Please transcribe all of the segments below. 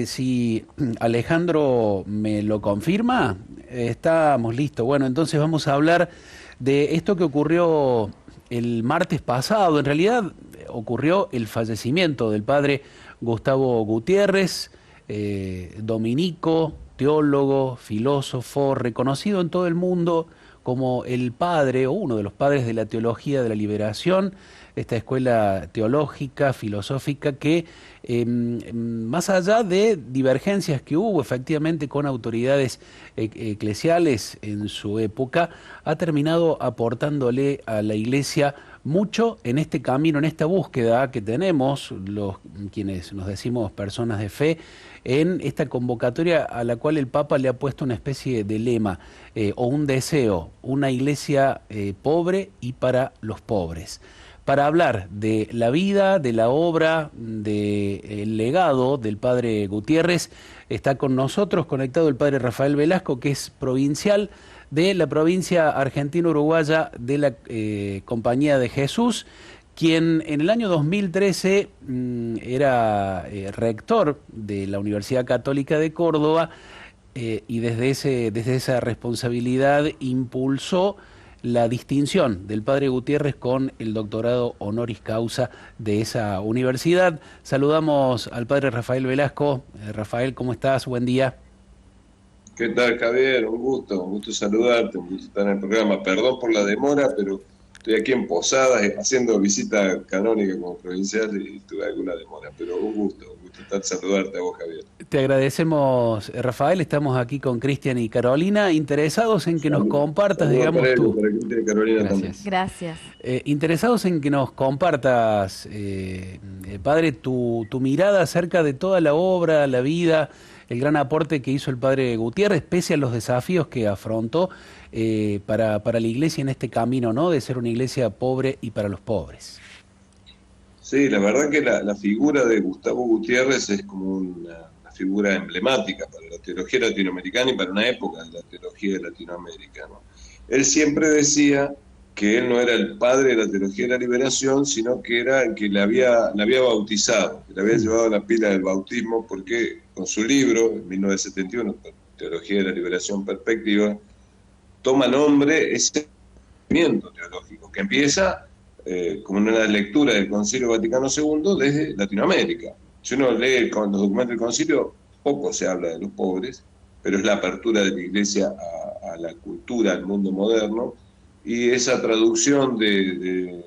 Si Alejandro me lo confirma, estamos listos. Bueno, entonces vamos a hablar de esto que ocurrió el martes pasado. En realidad ocurrió el fallecimiento del padre Gustavo Gutiérrez, dominico, teólogo, filósofo, reconocido en todo el mundo como el padre o uno de los padres de la teología de la liberación, esta escuela teológica, filosófica, que más allá de divergencias que hubo efectivamente con autoridades eclesiales en su época, ha terminado aportándole a la Iglesia mucho en este camino, en esta búsqueda que tenemos, los quienes nos decimos personas de fe, en esta convocatoria a la cual el Papa le ha puesto una especie de lema o un deseo, una iglesia pobre y para los pobres. Para hablar de la vida, de la obra, del legado del padre Gutiérrez, está con nosotros conectado el padre Rafael Velasco, que es provincial de la provincia argentina-uruguaya de la Compañía de Jesús, quien en el año 2013 era rector de la Universidad Católica de Córdoba y desde esa responsabilidad impulsó la distinción del padre Gutiérrez con el doctorado honoris causa de esa universidad. Saludamos al padre Rafael Velasco. Rafael, ¿cómo estás? Buen día. ¿Qué tal, Javier? Un gusto saludarte, un gusto estar en el programa. Perdón por la demora, pero estoy aquí en Posadas haciendo visita canónica como provincial y tuve alguna demora, pero un gusto estar saludarte a vos, Javier. Te agradecemos, Rafael. Estamos aquí con Cristian y Carolina, interesados en que nos compartas, Saludos para digamos, ellos, tú. para Cristian y Carolina también. Gracias. Gracias. Interesados en que nos compartas, padre, tu mirada acerca de toda la obra, la vida, el gran aporte que hizo el padre Gutiérrez, pese a los desafíos que afrontó para la iglesia en este camino, ¿no? De ser una iglesia pobre y para los pobres. Sí, la verdad que la figura de Gustavo Gutiérrez es como una figura emblemática para la teología latinoamericana y para una época de la teología de Latinoamérica, ¿no? Él siempre decía que él no era el padre de la teología de la liberación, sino que era el que le había bautizado, que le había llevado la pila del bautismo, porque con su libro, en 1971, Teología de la Liberación Perspectiva, toma nombre ese movimiento teológico que empieza como una lectura del Concilio Vaticano II desde Latinoamérica. Si uno lee los documentos del concilio, poco se habla de los pobres, pero es la apertura de la Iglesia a la cultura, al mundo moderno, y esa traducción del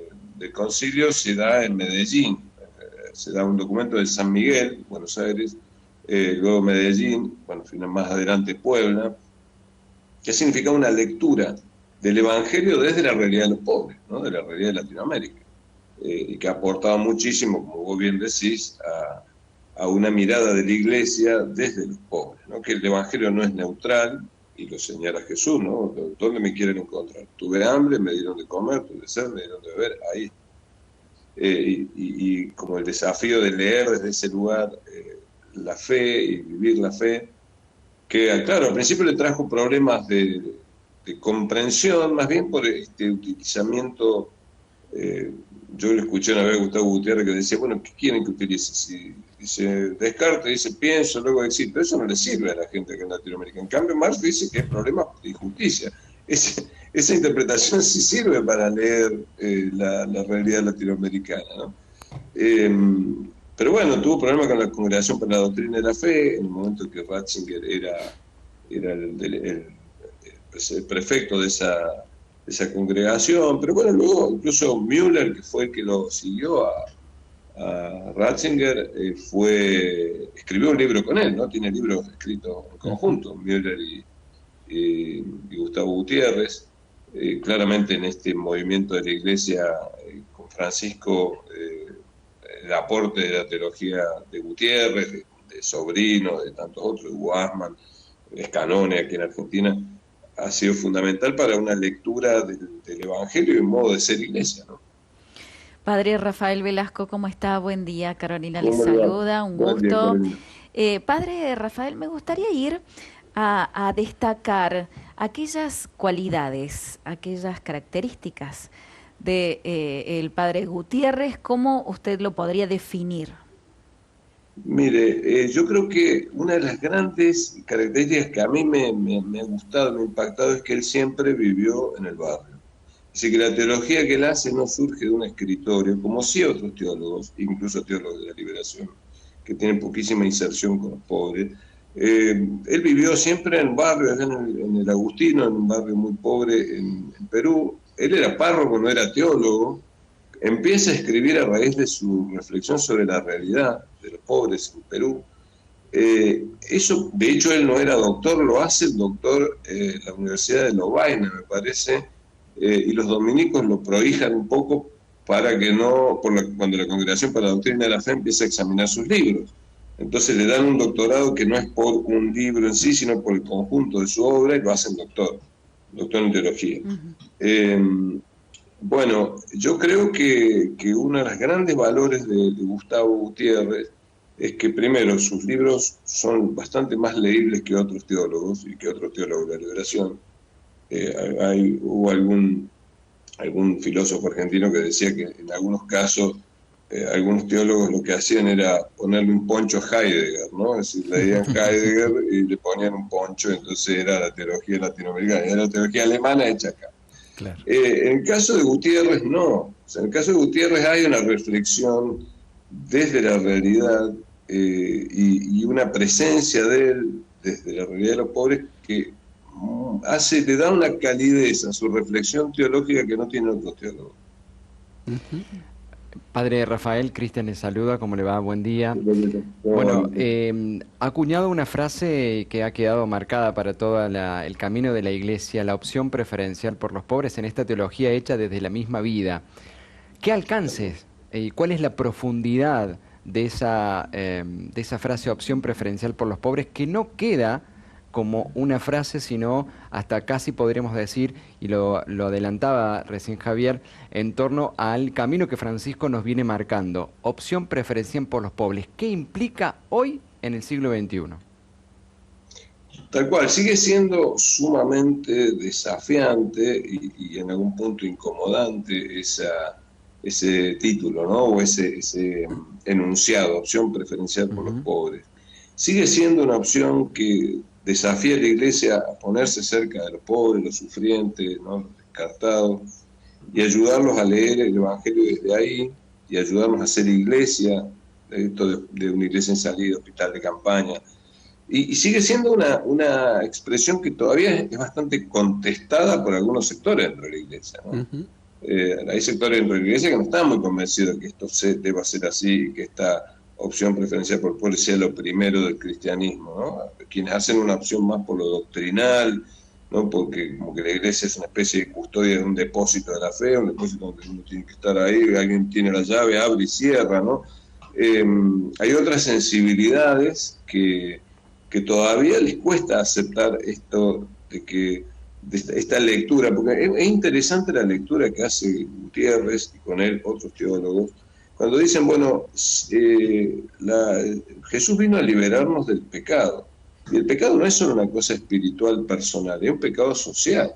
concilio se da en Medellín, se da un documento de San Miguel, Buenos Aires, luego Medellín, bueno, más adelante Puebla, que significa una lectura del Evangelio desde la realidad de los pobres, ¿no? De la realidad de Latinoamérica, y que ha aportado muchísimo, como vos bien decís, a una mirada de la Iglesia desde los pobres, ¿no? Que el Evangelio no es neutral, y lo señala Jesús, ¿no? ¿Dónde me quieren encontrar? Tuve hambre, me dieron de comer, tuve sed, me dieron de beber, ahí. Y como el desafío de leer desde ese lugar la fe y vivir la fe, que claro, al principio le trajo problemas de comprensión, más bien por este utilizamiento. Yo le escuché una vez a Gustavo Gutiérrez que decía, bueno, ¿qué quieren que utilice? Si dice Descartes, dice pienso, luego existo, pero eso no le sirve a la gente que en Latinoamérica. En cambio, Marx dice que es problema de injusticia. Esa interpretación sí sirve para leer la realidad latinoamericana, ¿no? Pero bueno, tuvo problemas con la Congregación para la Doctrina de la Fe, en el momento que Ratzinger era el prefecto de esa congregación, pero bueno, luego incluso Müller, que fue el que lo siguió a Ratzinger, escribió un libro con él, ¿no? Tiene libros escritos en conjunto, Müller y Gustavo Gutiérrez, claramente en este movimiento de la Iglesia con Francisco, el aporte de la teología de Gutiérrez, de Sobrino, de tantos otros, de Guasman, Scanone aquí en Argentina, ha sido fundamental para una lectura del Evangelio y un modo de ser iglesia, ¿no? Padre Rafael Velasco, ¿cómo está? Buen día. Carolina le ¿Cómo le va? saluda, un Buen día, gusto. Carolina. Padre Rafael, me gustaría ir a destacar aquellas cualidades, aquellas características de el Padre Gutiérrez. ¿Cómo usted lo podría definir? Mire, yo creo que una de las grandes características que a mí me ha gustado, me ha impactado, es que él siempre vivió en el barrio. Así que la teología que él hace no surge de un escritorio, como sí otros teólogos, incluso teólogos de la liberación, que tienen poquísima inserción con los pobres. Él vivió siempre en barrios, en el Agustino, en un barrio muy pobre en Perú. Él era párroco, no era teólogo. Empieza a escribir a raíz de su reflexión sobre la realidad de los pobres en Perú. Eso, de hecho, él no era doctor, lo hace el doctor en la Universidad de Lovaina, me parece, y los dominicos lo prohijan un poco para que no, cuando la Congregación para la Doctrina de la Fe empieza a examinar sus libros. Entonces le dan un doctorado que no es por un libro en sí, sino por el conjunto de su obra, y lo hacen doctor en teología. Bueno, yo creo que uno de los grandes valores de Gustavo Gutiérrez es que, primero, sus libros son bastante más leíbles que otros teólogos y que otros teólogos de la liberación. Hubo algún filósofo argentino que decía que en algunos casos algunos teólogos lo que hacían era ponerle un poncho a Heidegger, ¿no? Es decir, leían Heidegger y le ponían un poncho, entonces era la teología latinoamericana, era la teología alemana hecha acá. Claro. En el caso de Gutiérrez, no. O sea, en el caso de Gutiérrez hay una reflexión desde la realidad y una presencia de él desde la realidad de los pobres que le da una calidez a su reflexión teológica que no tiene otros teólogos. Padre Rafael, Cristian le saluda, ¿cómo le va? Buen día. Bueno, ha acuñado una frase que ha quedado marcada para todo el camino de la Iglesia, la opción preferencial por los pobres en esta teología hecha desde la misma vida. ¿Qué alcances y cuál es la profundidad de esa frase, opción preferencial por los pobres, que no queda como una frase, sino hasta casi podríamos decir, y lo adelantaba recién Javier, en torno al camino que Francisco nos viene marcando, opción preferencial por los pobres? ¿Qué implica hoy en el siglo XXI? Tal cual, sigue siendo sumamente desafiante y en algún punto incomodante ese título, ¿no? O ese enunciado, opción preferencial por los pobres. Sigue siendo una opción que desafía a la Iglesia a ponerse cerca de los pobres, los sufrientes, ¿no? Los descartados, y ayudarlos a leer el Evangelio desde ahí, y ayudarnos a hacer iglesia, esto de una iglesia en salida, hospital de campaña. Y sigue siendo una expresión que todavía es bastante contestada por algunos sectores dentro de la Iglesia, ¿no? Hay sectores dentro de la Iglesia que no están muy convencidos de que esto deba ser así, y que esta opción preferencial por pobres sea lo primero del cristianismo, ¿no? Quienes hacen una opción más por lo doctrinal, ¿no? Porque como que la Iglesia es una especie de custodia de un depósito de la fe, un depósito donde uno tiene que estar ahí, alguien tiene la llave, abre y cierra, ¿no? Hay otras sensibilidades que todavía les cuesta aceptar esto de esta lectura, porque es interesante la lectura que hace Gutiérrez y con él otros teólogos, cuando dicen, bueno, Jesús vino a liberarnos del pecado. Y el pecado no es solo una cosa espiritual personal, es un pecado social.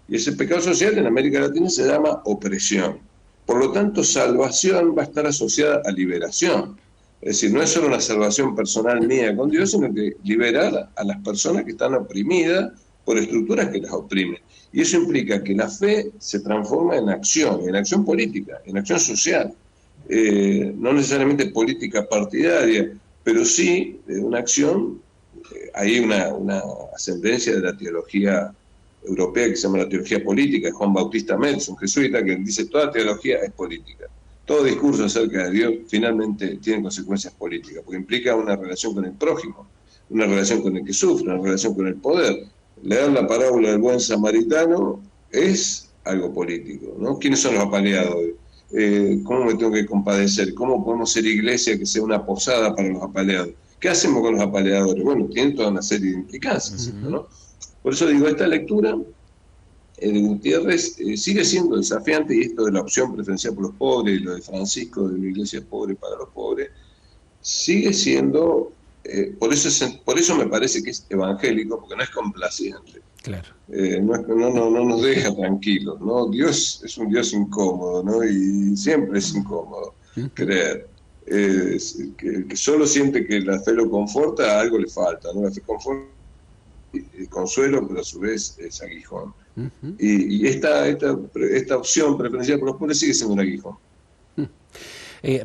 Y ese pecado social en América Latina se llama opresión. Por lo tanto, salvación va a estar asociada a liberación. Es decir, no es solo una salvación personal mía con Dios, sino que liberar a las personas que están oprimidas por estructuras que las oprimen. Y eso implica que la fe se transforma en acción política, en acción social. No necesariamente política partidaria, pero sí una acción. Hay una ascendencia de la teología europea que se llama la teología política, de Juan Bautista Metz, un jesuita, que dice toda teología es política. Todo discurso acerca de Dios finalmente tiene consecuencias políticas, porque implica una relación con el prójimo, una relación con el que sufre, una relación con el poder. Leer la parábola del buen samaritano es algo político, ¿no? ¿Quiénes son los apaleados? ¿Cómo me tengo que compadecer? ¿Cómo podemos ser iglesia que sea una posada para los apaleados? ¿Qué hacemos con los apaleadores? Bueno, tienen toda una serie de implicancias, ¿no? Por eso digo, esta lectura de Gutiérrez sigue siendo desafiante, y esto de la opción preferencial por los pobres, y lo de Francisco de una iglesia pobre para los pobres, sigue siendo, por eso me parece que es evangélico, porque no es complaciente. Claro. No nos deja tranquilos, ¿no? Dios es un Dios incómodo, ¿no? Y siempre es incómodo creer. el que solo siente que la fe lo conforta, algo le falta, ¿no? La fe conforta, consuelo, pero a su vez es aguijón. Ujú. Y esta opción preferencial por los pobres sigue siendo un aguijón.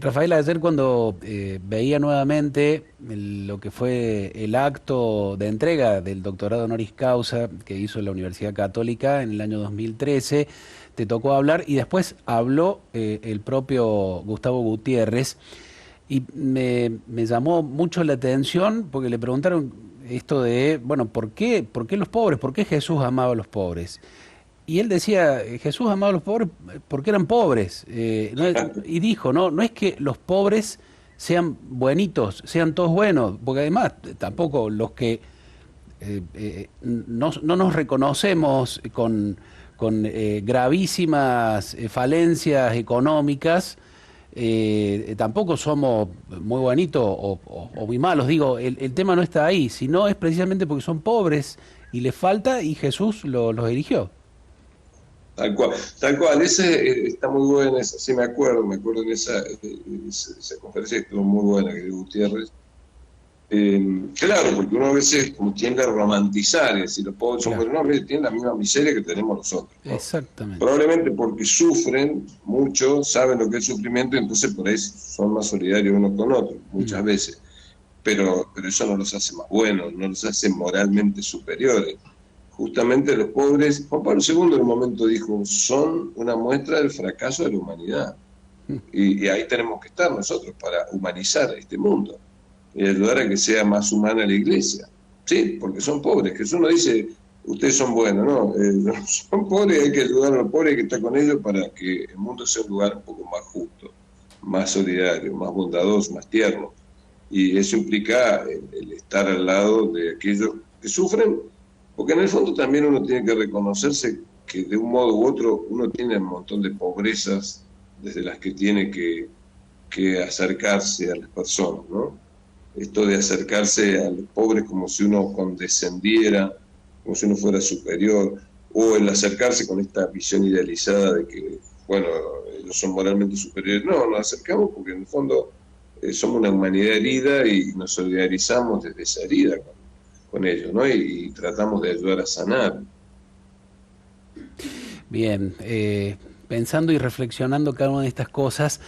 Rafael, ayer cuando veía nuevamente lo que fue el acto de entrega del doctorado honoris causa que hizo la Universidad Católica en el año 2013, te tocó hablar y después habló el propio Gustavo Gutiérrez y me llamó mucho la atención porque le preguntaron esto de, bueno, por qué los pobres? ¿Por qué Jesús amaba a los pobres? Y él decía, Jesús amaba a los pobres porque eran pobres. Y dijo, no es que los pobres sean buenitos, sean todos buenos, porque además tampoco los que no nos reconocemos con gravísimas falencias económicas, tampoco somos muy buenitos o muy malos. Digo, el tema no está ahí, sino es precisamente porque son pobres y les falta y Jesús los eligió. Tal cual, tal cual. Ese está muy bueno, sí me acuerdo en esa conferencia que estuvo muy buena, que dio Gutiérrez. Claro, porque uno a veces como tiende a romantizar, es decir, los pobres son buenos, no, tienen la misma miseria que tenemos nosotros, ¿no? Exactamente. Probablemente porque sufren mucho, saben lo que es sufrimiento, y entonces por eso son más solidarios unos con otros, muchas veces. Pero eso no los hace más buenos, no los hace moralmente superiores. Justamente los pobres, Juan Pablo II en un momento dijo, son una muestra del fracaso de la humanidad. Y ahí tenemos que estar nosotros para humanizar este mundo y ayudar a que sea más humana la iglesia. Sí, porque son pobres. Jesús no dice, ustedes son buenos, no. Son pobres y hay que ayudar a los pobres, hay que estar con ellos para que el mundo sea un lugar un poco más justo, más solidario, más bondadoso, más tierno. Y eso implica el estar al lado de aquellos que sufren, porque en el fondo también uno tiene que reconocerse que de un modo u otro uno tiene un montón de pobrezas desde las que tiene que acercarse a las personas, ¿no? Esto de acercarse a los pobres como si uno condescendiera, como si uno fuera superior, o el acercarse con esta visión idealizada de que, bueno, ellos son moralmente superiores. No, nos acercamos porque en el fondo somos una humanidad herida y nos solidarizamos desde esa herida con ellos, ¿no? Y tratamos de ayudar a sanar. Bien, pensando y reflexionando cada una de estas cosas,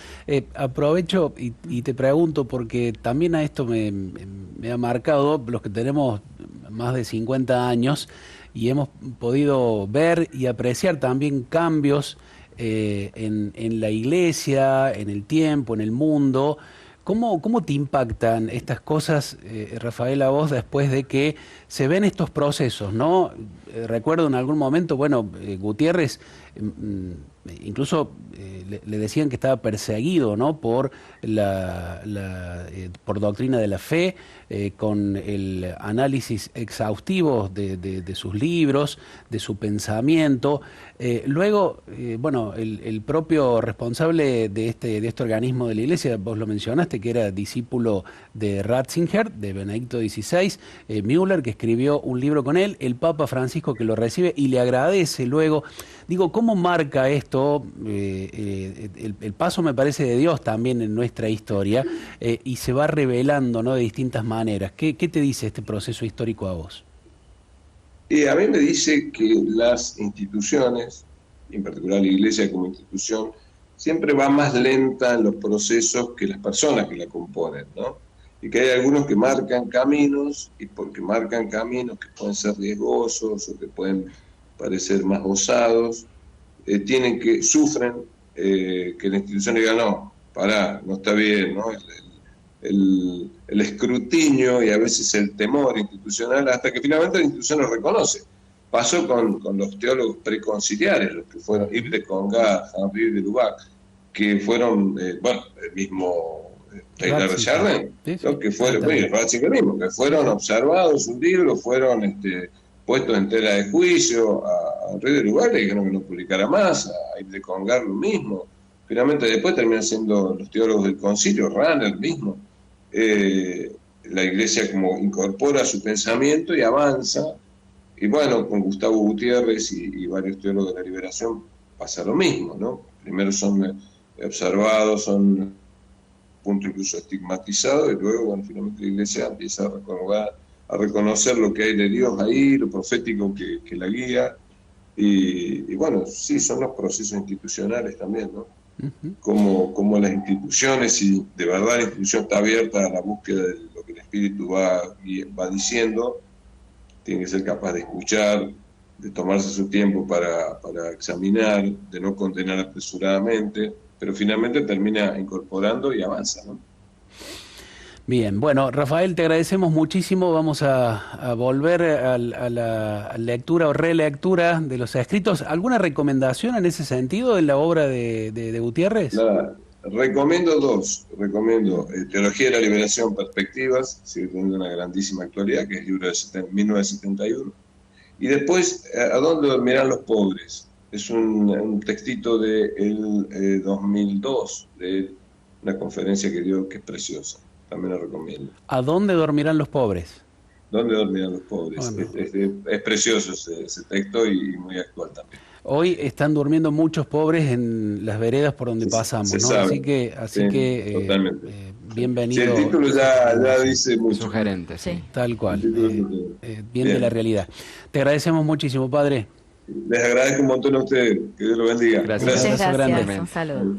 aprovecho y te pregunto, porque también a esto me ha marcado, los que tenemos más de 50 años y hemos podido ver y apreciar también cambios en la iglesia, en el tiempo, en el mundo. ¿Cómo te impactan estas cosas, Rafael, a vos después de que se ven estos procesos, ¿no? Recuerdo en algún momento, bueno, Gutiérrez incluso le decían que estaba perseguido, ¿no? Por por doctrina de la fe, con el análisis exhaustivo de sus libros, de su pensamiento. Luego, bueno, el propio responsable de este organismo de la Iglesia, vos lo mencionaste, que era discípulo de Ratzinger, de Benedicto XVI, Müller, que escribió un libro con él, el Papa Francisco, que lo recibe y le agradece luego. Digo, ¿cómo marca esto? El paso, me parece, de Dios también en nuestra historia, y se va revelando, ¿no?, de distintas maneras. ¿Qué te dice este proceso histórico a vos? Y a mí me dice que las instituciones, en particular la Iglesia como institución, siempre va más lenta en los procesos que las personas que la componen, ¿no? Y que hay algunos que marcan caminos, y porque marcan caminos que pueden ser riesgosos o que pueden parecer más osados, sufren que la institución diga, no, pará, no está bien, ¿no? El escrutinio y a veces el temor institucional, hasta que finalmente la institución lo reconoce. Pasó con los teólogos preconciliares, los que fueron Yves de Congar, Henri de Lubac, que fueron, bueno, el mismo Taylor de Chardin, ¿no? Que fueron, Ratzinger mismo, que fueron observados sus libros, fueron puestos en tela de juicio. A Henri de Lubac le dijeron que no publicara más, a Yves de Congar lo mismo. Finalmente después terminan siendo los teólogos del concilio, Ranner mismo. La Iglesia como incorpora su pensamiento y avanza, y bueno, con Gustavo Gutiérrez y varios teólogos de la liberación pasa lo mismo, ¿no? Primero son observados, son punto incluso estigmatizado, y luego, bueno, finalmente la Iglesia empieza a reconocer lo que hay de Dios ahí, lo profético que la guía, y bueno, sí, son los procesos institucionales también, ¿no? Como las instituciones, si de verdad la institución está abierta a la búsqueda de lo que el Espíritu va diciendo, tiene que ser capaz de escuchar, de tomarse su tiempo para examinar, de no condenar apresuradamente, pero finalmente termina incorporando y avanza, ¿no? Bien, bueno, Rafael, te agradecemos muchísimo. Vamos a volver a la lectura o relectura de los escritos. ¿Alguna recomendación en ese sentido en la obra de Gutiérrez? Recomiendo dos. Recomiendo Teología de la Liberación, Perspectivas, sigue teniendo una grandísima actualidad, que es el libro de 1971. Y después, ¿A dónde dormirán los pobres? Es un textito del 2002, de una conferencia que dio, que es preciosa. También lo recomiendo. ¿A dónde dormirán los pobres? ¿Dónde dormirán los pobres? Bueno. Es precioso ese texto y muy actual también. Hoy están durmiendo muchos pobres en las veredas por donde pasamos, ¿no? Sabe. Así que Totalmente. bienvenido. Sí, el título ya dice mucho. Sugerente, sí. Tal cual. Bien de la realidad. Te agradecemos muchísimo, padre. Les agradezco un montón a ustedes. Que Dios los bendiga. Gracias. Muchas Abrazo grande. gracias. Un saludo.